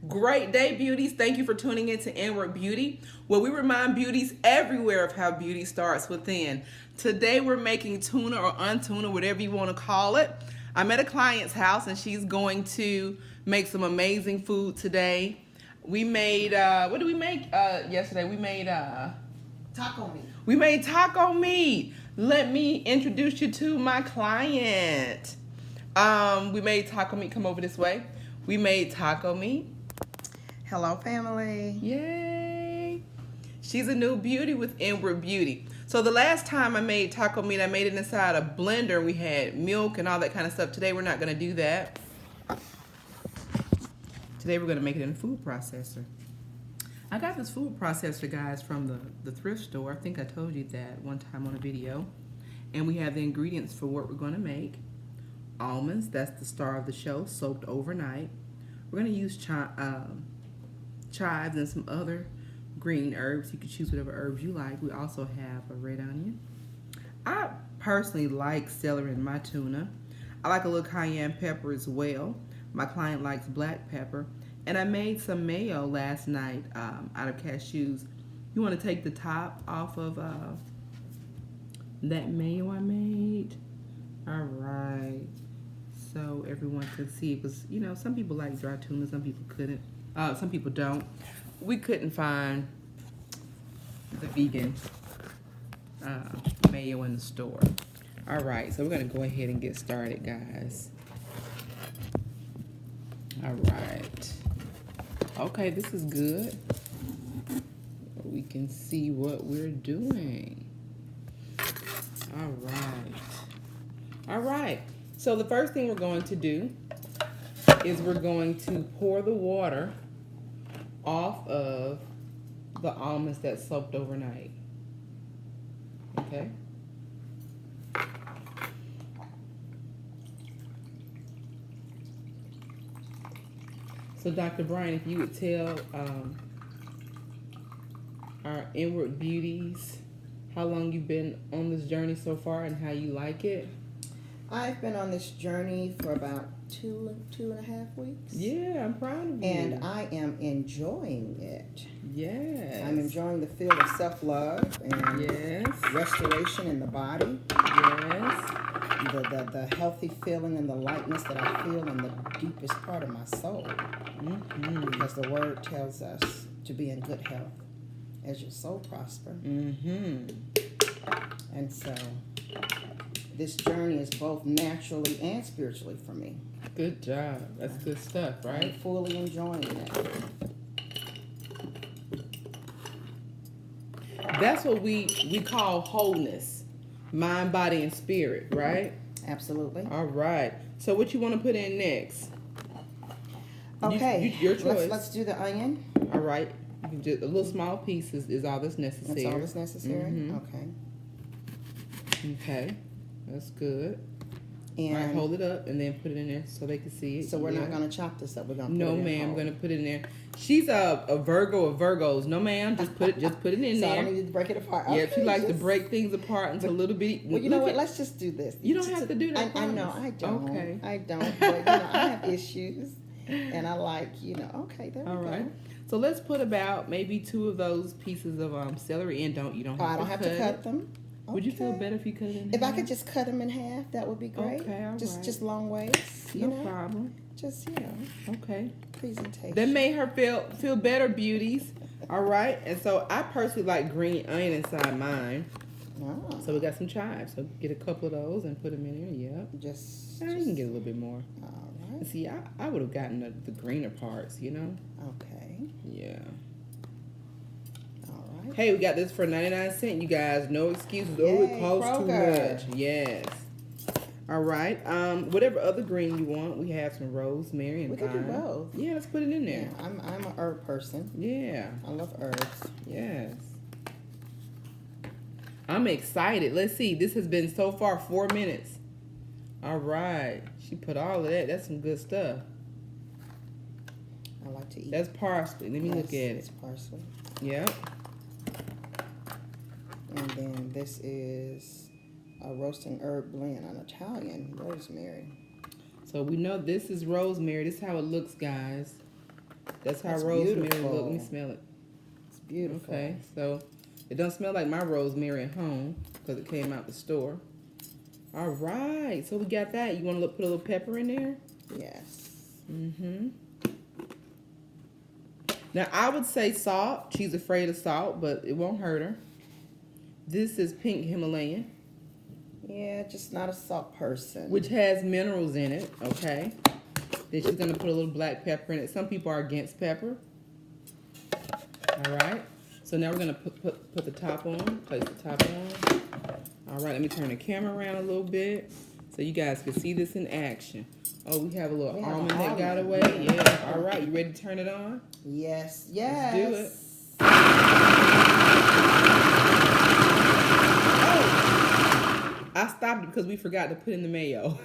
Great day, beauties. Thank you for tuning in to Inward Beauty, where we remind beauties everywhere of how beauty starts within. Today, we're making tuna or untuna, whatever you want to call it. I'm at a client's house, and she's going to make some amazing food today. We made, what did we make yesterday? We made taco meat. We made taco meat. Let me introduce you to my client. We made taco meat. Come over this way. We made taco meat. Hello, family. Yay! She's a new beauty with Inward Beauty. So the last time I made taco meat, I made it inside a blender. We had milk and all that kind of stuff. Today we're not going to do that. Today we're going to make it in a food processor. I got this food processor, guys, from the thrift store. I think I told you that one time on a video. And we have the ingredients for what we're going to make. Almonds, that's the star of the show, soaked overnight. We're going to use chives and some other green herbs. You can choose whatever herbs you like. We also have a red onion. I personally like celery in my tuna. I like a little cayenne pepper as well. My client likes black pepper. And I made some mayo last night out of cashews. You want to take the top off of that mayo I made. All right. So everyone can see, because, you know, some people like dry tuna, some people couldn't. Some people don't. We couldn't find the vegan mayo in the store. All right, so we're going to go ahead and get started, guys. All right. Okay, this is good. We can see what we're doing. All right. All right. So the first thing we're going to do is we're going to pour the water off of the almonds that soaked overnight. Okay? So Dr. Brian, if you would tell our Inward Beauties how long you've been on this journey so far and how you like it. I've been on this journey for about two and a half weeks. Yeah, I'm proud of you. And I am enjoying it. Yes. I'm enjoying the feel of self-love and yes. restoration in the body. Yes. The healthy feeling and the lightness that I feel in the deepest part of my soul. Mm-hmm. Because the word tells us to be in good health as your soul prosper. Mm-hmm. And so this journey is both naturally and spiritually for me. Good job. That's good stuff, right? I'm fully enjoying it. That's what we call wholeness. Mind, body, and spirit, right? Absolutely. All right. So what you want to put in next? Okay. Your choice. Let's do the onion. All right. You can do a little small piece is all that's necessary. That's all that's necessary? Mm-hmm. Okay. Okay. That's good. And all right, hold it up and then put it in there so they can see it. So we're not going to chop this up. We're going to put it in. No, ma'am. I'm going to put it in there. She's a Virgo of Virgos. No, ma'am. Just put it in so there. So I don't need to break it apart. Yeah, okay, she likes to break things apart into little bitty. Well, you know what? Let's just do this. You don't have to do that. I know. I don't. Okay. I don't. But, I have issues. And I like, okay, there we go. All right. So let's put about maybe 2 of those pieces of celery in. You don't have I don't have to cut them. Okay. Would you feel better if you cut it in half? If I could just cut them in half, that would be great. Okay, all right. Just long ways, No problem. Just, Okay. presentation. That made her feel better, beauties. All right. And so I personally like green onion inside mine. Oh. So we got some chives. So get a couple of those and put them in there. Yep. Just you can get a little bit more. All right. See, I would have gotten the greener parts, Okay. Yeah. All right. Hey, we got this for 99¢, you guys. No excuses. Yay, Oh, it costs Kroger. too much. Yes. All right. Whatever other green you want, we have some rosemary and we can do thyme. both. Yeah, let's put it in there. Yeah, I'm a herb person. Yeah. I love herbs. Yes. I'm excited. Let's see. This has been so far 4 minutes. All right. She put all of that. That's some good stuff. I like to eat. That's parsley. Let me look at it. It's parsley. Yep. And then this is a roasting herb blend on Italian rosemary. So we know this is rosemary. This is how it looks, guys. That's how That's rosemary beautiful. look. Let me smell it. It's beautiful. Okay, so it doesn't smell like my rosemary at home because it came out the store. All right, so we got that. You want to put a little pepper in there? Yes. Mm-hmm. Now, I would say salt. She's afraid of salt, but it won't hurt her. This is pink Himalayan, Yeah, just not a salt person. which has minerals in it, okay? Then she's going to put a little black pepper in it. Some people are against pepper. All right. So now we're going to put the top on, place the top on. All right, let me turn the camera around a little bit so you guys can see this in action. Oh, we have a little almond that got away. Yeah. All right, you ready to turn it on? Yes, yes. Let's do it. Oh, I stopped it because we forgot to put in the mayo.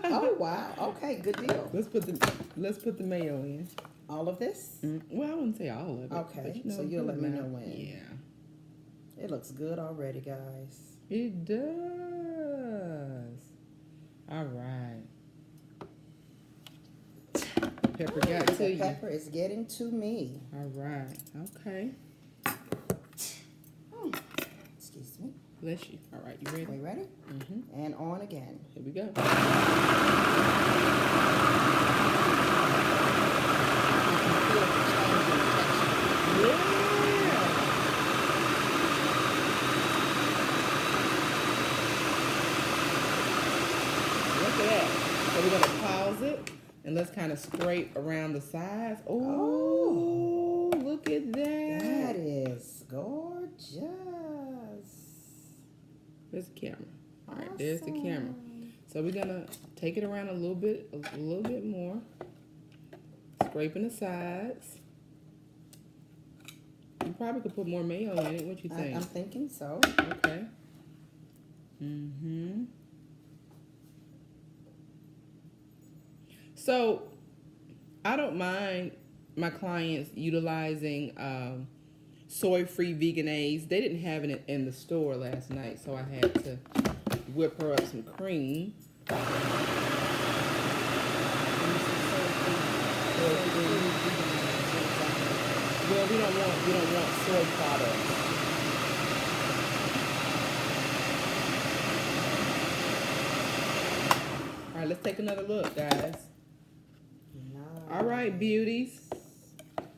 Oh wow. Okay, good deal. Let's put the mayo in. All of this? Well, I wouldn't say all of it. Okay, But, so you'll let me know when. Yeah. It looks good already, guys. It does. All right. Pepper got to you. Pepper is getting to me. All right. Okay. Excuse me. Bless you. All right. You ready? We ready? Mm-hmm. And on again. Here we go. So we're gonna pause it and let's kind of scrape around the sides. Oh, look at that! That is gorgeous. There's the camera. All right, there's the camera. So we're gonna take it around a little bit more, scraping the sides. You probably could put more mayo in it. What you think? I'm thinking so. Okay. Mm-hmm. So, I don't mind my clients utilizing soy-free veganese. They didn't have it in the store last night, so I had to whip her up some cream. Well, we don't want soy products. All right, let's take another look, guys. All right, beauties.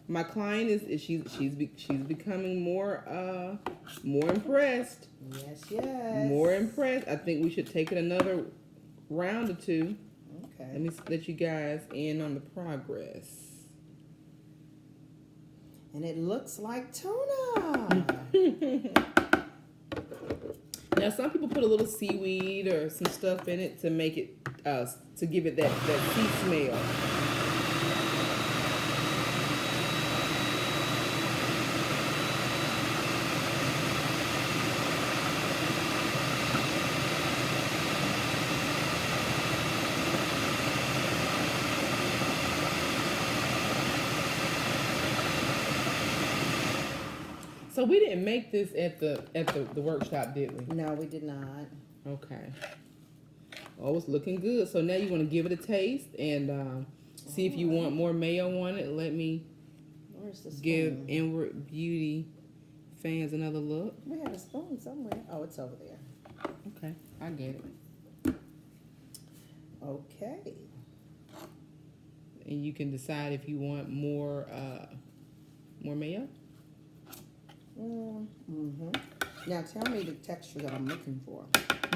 My client is she's becoming more impressed. Yes. More impressed. I think we should take it another round or two. Okay. Let me let you guys in on the progress. And it looks like tuna. Now, some people put a little seaweed or some stuff in it to make it to give it that sea smell. So we didn't make this at the workshop, did we? No, we did not. Okay. Oh, it's looking good. So now you want to give it a taste and see if you want more mayo on it. Let me give Inward Beauty fans another look. We had a spoon somewhere. Oh, it's over there. Okay, I get it. Okay. And you can decide if you want more mayo. Mm-hmm. Now tell me the texture that I'm looking for.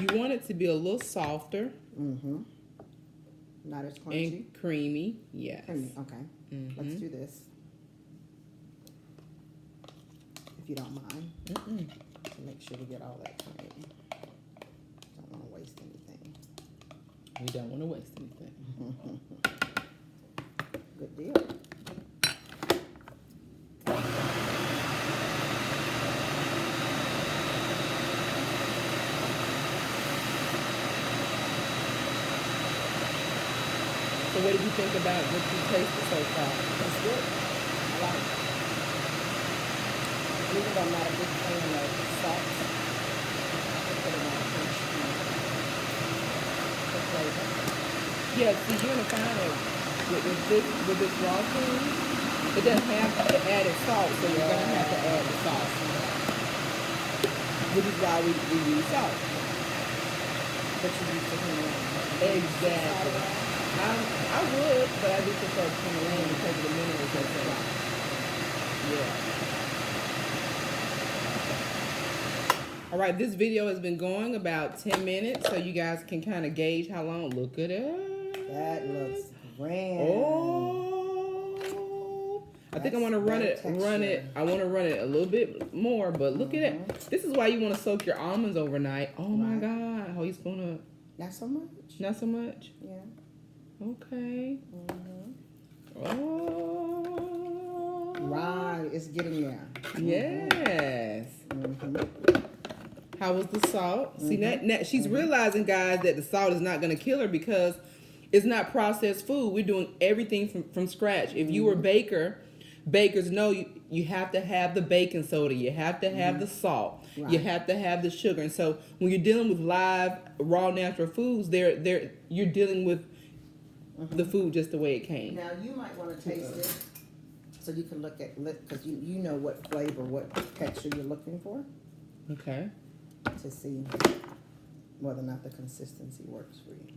You want it to be a little softer. Mm-hmm. Not as crunchy. And creamy, yes. Creamy. Okay. Mm-hmm. Let's do this. If you don't mind. To make sure we get all that cream. Don't want to waste anything. We don't want to waste anything. Good deal. So what did you think about what you tasted so far? It's good. I like it. Even though I'm not a big fan of salt, I put it on the flavor. Yeah, see, you're gonna find it with this raw cream. It doesn't have the added salt, so you're gonna have to add the salt. Which is why we use salt. But you use the Himalayan. Exactly. I would, but I do prefer Himalayan because of the minerals that's in it. Yeah. All right, this video has been going about 10 minutes, so you guys can kind of gauge how long. Look at it. That looks grand. Oh. I think I want to run it. I want to run it a little bit more, but look at it. This is why you want to soak your almonds overnight. Oh my God! Oh, you spoon up. Not so much. Not so much. Yeah. Okay. Oh. Right, it's getting there. Yes. How was the salt? See, now she's realizing, guys, that the salt is not going to kill her because it's not processed food. We're doing everything from scratch. If you were a baker, bakers know you have to have the baking soda. You have to have the salt. Right. You have to have the sugar. And so when you're dealing with live, raw, natural foods, you're dealing with the food just the way it came. Now, you might want to taste it so you can look at, because you know what flavor, what texture you're looking for. Okay. To see whether or not the consistency works for you.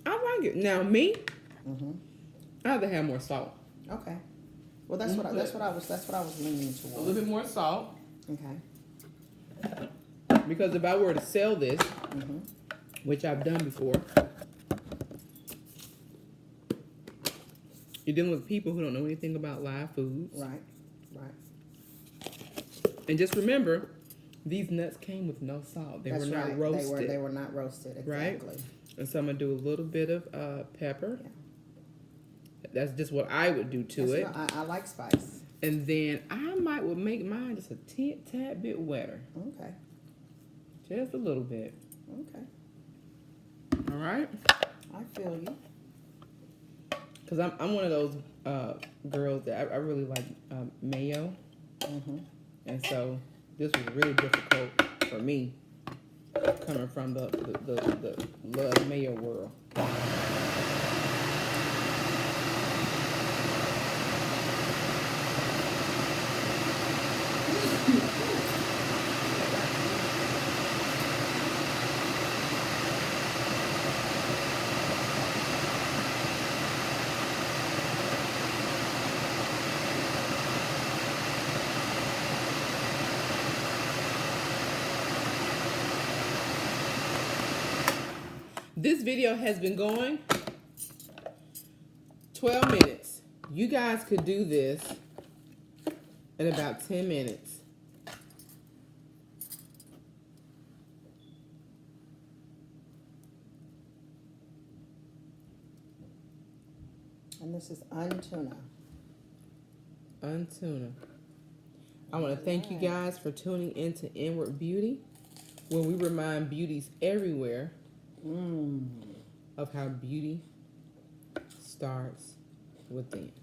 I like it. Now, me, I'd rather have more salt. Okay. Well, that's what I was leaning towards. A little bit more salt. Okay. Because if I were to sell this, which I've done before, you're dealing with people who don't know anything about live foods. Right. Right. And just remember, these nuts came with no salt. They were not roasted. They were not roasted. Exactly. Right. And so I'm gonna do a little bit of pepper. Yeah. That's just what I would do to it. I like spice. And then I would make mine just a tad bit wetter. Okay. Just a little bit. Okay. All right. I feel you. Because I'm one of those girls that I really like mayo. And so this was really difficult for me coming from the love mayo world. This video has been going 12 minutes. You guys could do this in about 10 minutes. And this is untuna. Untuna. I want to thank you guys for tuning into Inward Beauty, where we remind beauties everywhere of how beauty starts within.